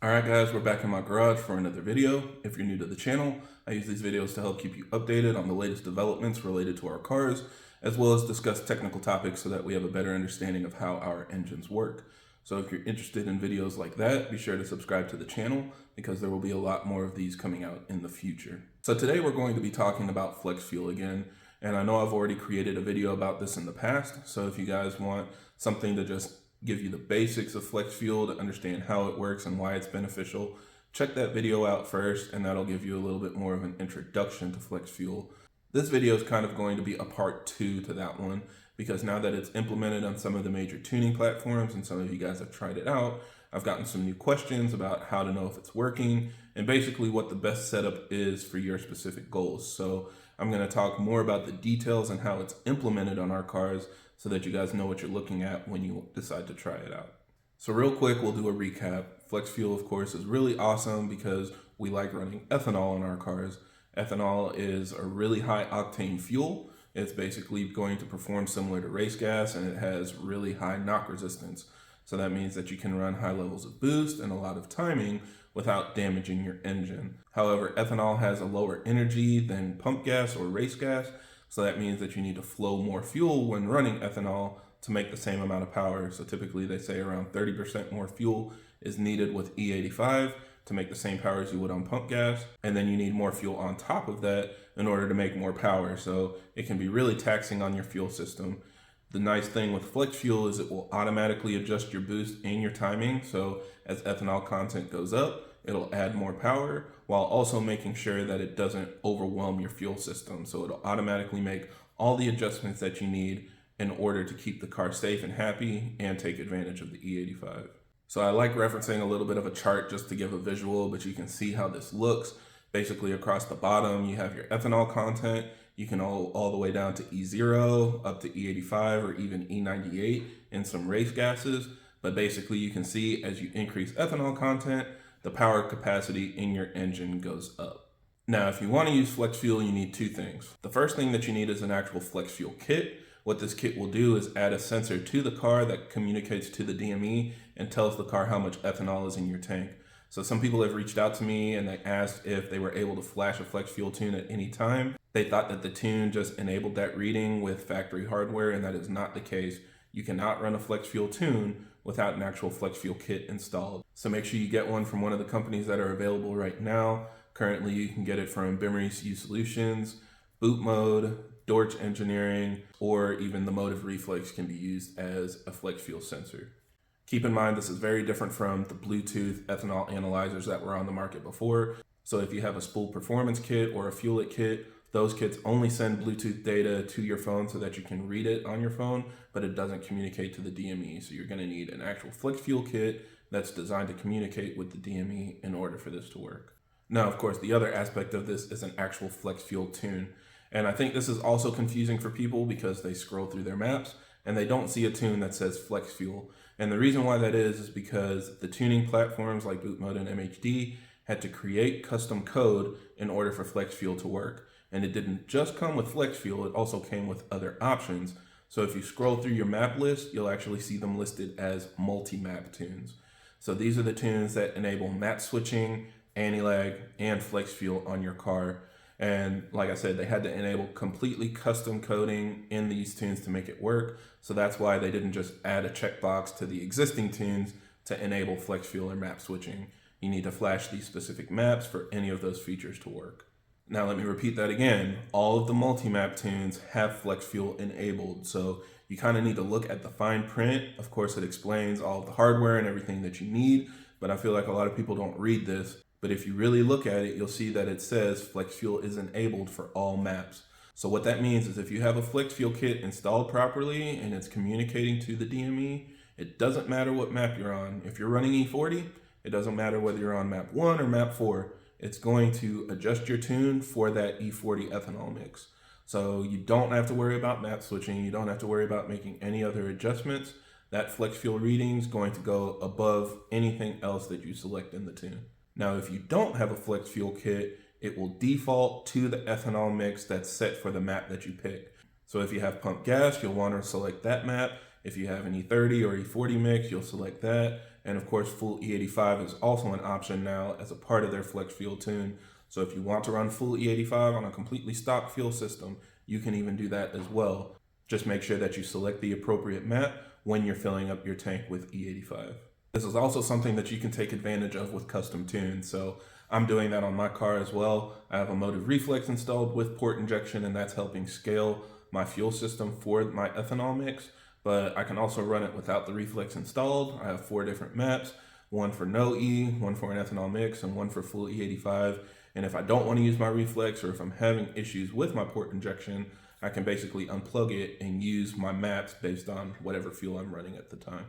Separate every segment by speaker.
Speaker 1: Alright guys, we're back in my garage for another video. If you're new to the channel, I use these videos to help keep you updated on the latest developments related to our cars, as well as discuss technical topics so that we have a better understanding of how our engines work. So if you're interested in videos like that, be sure to subscribe to the channel because there will be a lot more of these coming out in the future. So today we're going to be talking about flex fuel again, and I know I've already created a video about this in the past, so if you guys want something to just give you the basics of flex fuel to understand how it works and why it's beneficial, check that video out first, and that'll give you a little bit more of an introduction to flex fuel. This video is kind of going to be a part 2 to that one, because now that it's implemented on some of the major tuning platforms and some of you guys have tried it out, I've gotten some new questions about how to know if it's working and basically what the best setup is for your specific goals. So I'm going to talk more about the details and how it's implemented on our cars so that you guys know what you're looking at when you decide to try it out. So real quick, we'll do a recap. Flex fuel, of course, is really awesome because we like running ethanol in our cars. Ethanol is a really high octane fuel. It's basically going to perform similar to race gas, and it has really high knock resistance. So that means that you can run high levels of boost and a lot of timing without damaging your engine. However, ethanol has a lower energy than pump gas or race gas, so that means that you need to flow more fuel when running ethanol to make the same amount of power. So typically they say around 30% more fuel is needed with E85 to make the same power as you would on pump gas. And then you need more fuel on top of that in order to make more power. So it can be really taxing on your fuel system. The nice thing with flex fuel is it will automatically adjust your boost and your timing. So as ethanol content goes up, it'll add more power while also making sure that it doesn't overwhelm your fuel system. So it'll automatically make all the adjustments that you need in order to keep the car safe and happy and take advantage of the E85. So I like referencing a little bit of a chart just to give a visual, but you can see how this looks. Basically across the bottom, you have your ethanol content. You can all the way down to E0, up to E85 or even E98 in some race gases. But basically you can see as you increase ethanol content, the power capacity in your engine goes up. Now, if you want to use flex fuel, you need two things. The first thing that you need is an actual flex fuel kit. What this kit will do is add a sensor to the car that communicates to the DME and tells the car how much ethanol is in your tank. So some people have reached out to me and they asked if they were able to flash a flex fuel tune at any time. They thought that the tune just enabled that reading with factory hardware, and that is not the case. You cannot run a flex fuel tune without an actual flex fuel kit installed. So make sure you get one from one of the companies that are available right now. Currently, you can get it from BimmerNetwork Solutions, Boot Mode, Dorch Engineering, or even the Motive Reflex can be used as a flex fuel sensor. Keep in mind, this is very different from the Bluetooth ethanol analyzers that were on the market before. So if you have a spool performance kit or a fuel it kit, those kits only send Bluetooth data to your phone so that you can read it on your phone, but it doesn't communicate to the DME. So you're going to need an actual flex fuel kit that's designed to communicate with the DME in order for this to work. Now, of course, the other aspect of this is an actual flex fuel tune. And I think this is also confusing for people because they scroll through their maps and they don't see a tune that says flex fuel. And the reason why that is because the tuning platforms like Boot Mode and MHD had to create custom code in order for flex fuel to work. And it didn't just come with flex fuel, it also came with other options. So if you scroll through your map list, you'll actually see them listed as multi-map tunes. So these are the tunes that enable map switching, anti-lag, and flex fuel on your car. And like I said, they had to enable completely custom coding in these tunes to make it work. So that's why they didn't just add a checkbox to the existing tunes to enable flex fuel or map switching. You need to flash these specific maps for any of those features to work. Now let me repeat that again. All of the multi-map tunes have flex fuel enabled. So you kind of need to look at the fine print. Of course, it explains all of the hardware and everything that you need, but I feel like a lot of people don't read this. But if you really look at it, you'll see that it says flex fuel is enabled for all maps. So what that means is if you have a flex fuel kit installed properly and it's communicating to the DME, it doesn't matter what map you're on. If you're running E40, it doesn't matter whether you're on map 1 or map 4. It's going to adjust your tune for that E40 ethanol mix. So you don't have to worry about map switching. You don't have to worry about making any other adjustments. That flex fuel reading is going to go above anything else that you select in the tune. Now, if you don't have a flex fuel kit, it will default to the ethanol mix that's set for the map that you pick. So if you have pump gas, you'll want to select that map. If you have an E30 or E40 mix, you'll select that. And of course, full E85 is also an option now as a part of their flex fuel tune. So if you want to run full E85 on a completely stock fuel system, you can even do that as well. Just make sure that you select the appropriate map when you're filling up your tank with E85. This is also something that you can take advantage of with custom tunes. So I'm doing that on my car as well. I have a motive reflex installed with port injection, and that's helping scale my fuel system for my ethanol mix. But I can also run it without the reflex installed. I have 4 different maps, one for no E, one for an ethanol mix, and one for full E85. And if I don't want to use my reflex, or if I'm having issues with my port injection, I can basically unplug it and use my maps based on whatever fuel I'm running at the time.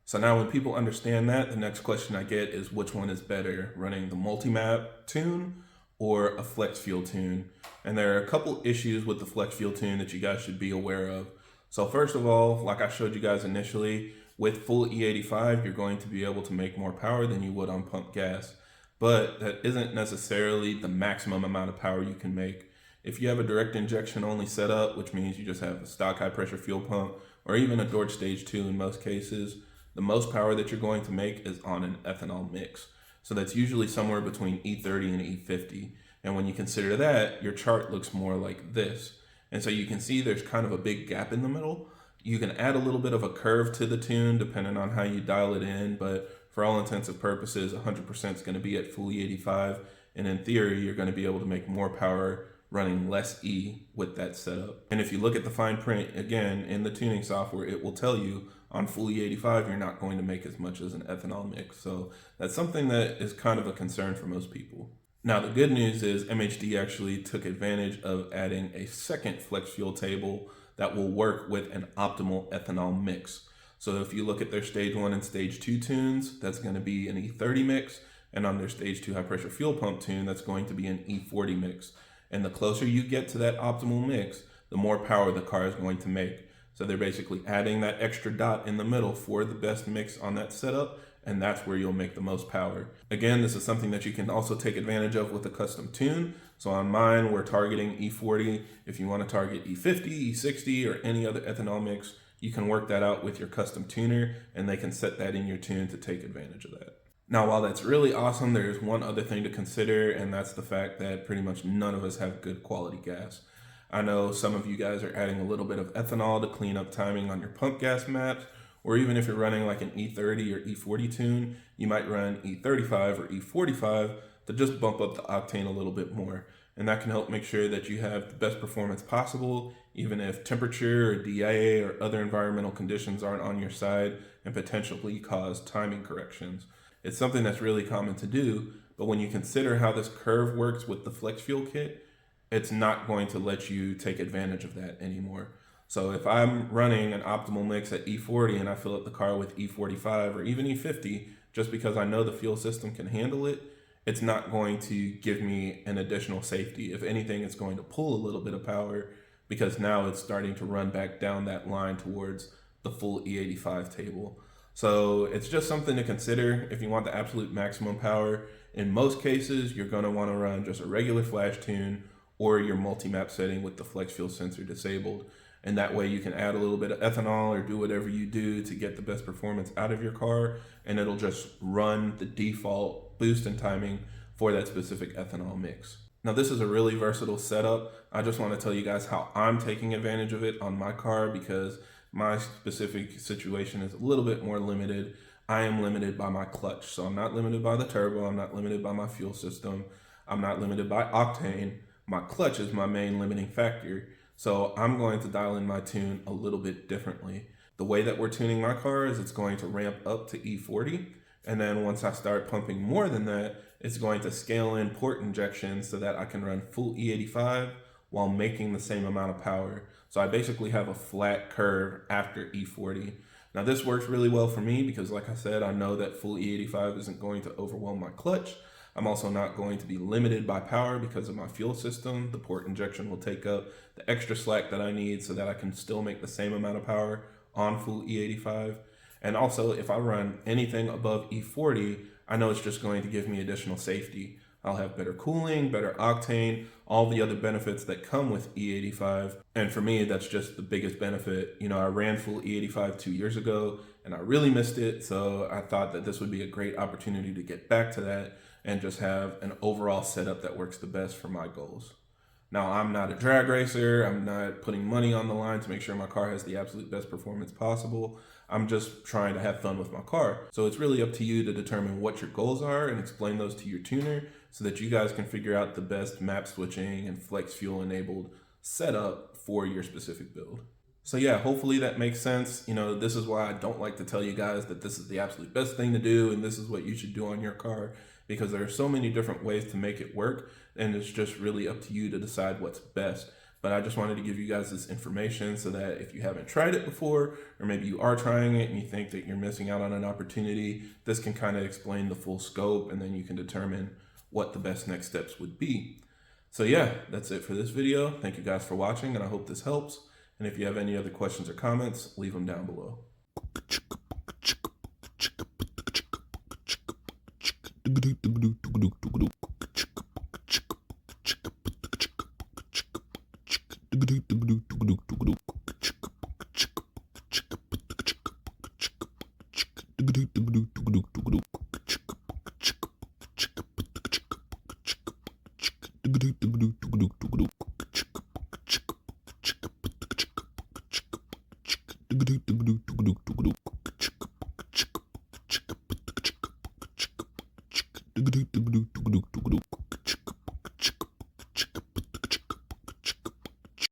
Speaker 1: So now when people understand that, the next question I get is which one is better, running the Multimap tune or a flex fuel tune? And there are a couple issues with the flex fuel tune that you guys should be aware of. So first of all, like I showed you guys initially, with full E85, you're going to be able to make more power than you would on pump gas. But that isn't necessarily the maximum amount of power you can make. If you have a direct injection only setup, which means you just have a stock high pressure fuel pump, or even a Dodge Stage 2 in most cases, the most power that you're going to make is on an ethanol mix. So that's usually somewhere between E30 and E50. And when you consider that, your chart looks more like this. And so you can see there's kind of a big gap in the middle. You can add a little bit of a curve to the tune depending on how you dial it in, but for all intents and purposes, 100% is going to be at full E85. And in theory, you're going to be able to make more power running less E with that setup. And if you look at the fine print, again, in the tuning software, it will tell you on full E85, you're not going to make as much as an ethanol mix. So that's something that is kind of a concern for most people. Now, the good news is MHD actually took advantage of adding a second flex fuel table that will work with an optimal ethanol mix. So if you look at their stage 1 and stage 2 tunes, that's going to be an E30 mix. And on their stage 2 high pressure fuel pump tune, that's going to be an E40 mix. And the closer you get to that optimal mix, the more power the car is going to make. So they're basically adding that extra dot in the middle for the best mix on that setup, and that's where you'll make the most power. Again, this is something that you can also take advantage of with a custom tune. So on mine, we're targeting E40. If you want to target E50, E60, or any other ethanol mix, you can work that out with your custom tuner, and they can set that in your tune to take advantage of that. Now, while that's really awesome, there's one other thing to consider, and that's the fact that pretty much none of us have good quality gas. I know some of you guys are adding a little bit of ethanol to clean up timing on your pump gas maps, or even if you're running like an E30 or E40 tune, you might run E35 or E45 to just bump up the octane a little bit more. And that can help make sure that you have the best performance possible, even if temperature or DIA or other environmental conditions aren't on your side and potentially cause timing corrections. It's something that's really common to do, but when you consider how this curve works with the flex fuel kit, it's not going to let you take advantage of that anymore. So if I'm running an optimal mix at E40 and I fill up the car with E45 or even E50, just because I know the fuel system can handle it, it's not going to give me an additional safety. If anything, it's going to pull a little bit of power because now it's starting to run back down that line towards the full E85 table. So it's just something to consider if you want the absolute maximum power. In most cases, you're going to want to run just a regular flash tune or your multi-map setting with the flex fuel sensor disabled. And that way you can add a little bit of ethanol or do whatever you do to get the best performance out of your car, and it'll just run the default boost and timing for that specific ethanol mix. Now, this is a really versatile setup. I just want to tell you guys how I'm taking advantage of it on my car because my specific situation is a little bit more limited. I am limited by my clutch. So I'm not limited by the turbo. I'm not limited by my fuel system. I'm not limited by octane. My clutch is my main limiting factor. So I'm going to dial in my tune a little bit differently. The way that we're tuning my car is it's going to ramp up to E40. And then once I start pumping more than that, it's going to scale in port injection so that I can run full E85 while making the same amount of power. So I basically have a flat curve after E40. Now this works really well for me because like I said, I know that full E85 isn't going to overwhelm my clutch. I'm also not going to be limited by power because of my fuel system. The port injection will take up the extra slack that I need so that I can still make the same amount of power on full E85. And also, if I run anything above E40, I know it's just going to give me additional safety. I'll have better cooling, better octane, all the other benefits that come with E85. And for me, that's just the biggest benefit. You know, I ran full E85 2 years ago and I really missed it. So I thought that this would be a great opportunity to get back to that and just have an overall setup that works the best for my goals. Now, I'm not a drag racer. I'm not putting money on the line to make sure my car has the absolute best performance possible. I'm just trying to have fun with my car. So it's really up to you to determine what your goals are and explain those to your tuner so that you guys can figure out the best map switching and flex fuel enabled setup for your specific build. So yeah, hopefully that makes sense. You know, this is why I don't like to tell you guys that this is the absolute best thing to do and this is what you should do on your car, because there are so many different ways to make it work, and it's just really up to you to decide what's best. But I just wanted to give you guys this information so that if you haven't tried it before, or maybe you are trying it and you think that you're missing out on an opportunity, this can kind of explain the full scope, and then you can determine what the best next steps would be. So yeah, that's it for this video. Thank you guys for watching, and I hope this helps. And if you have any other questions or comments, leave them down below.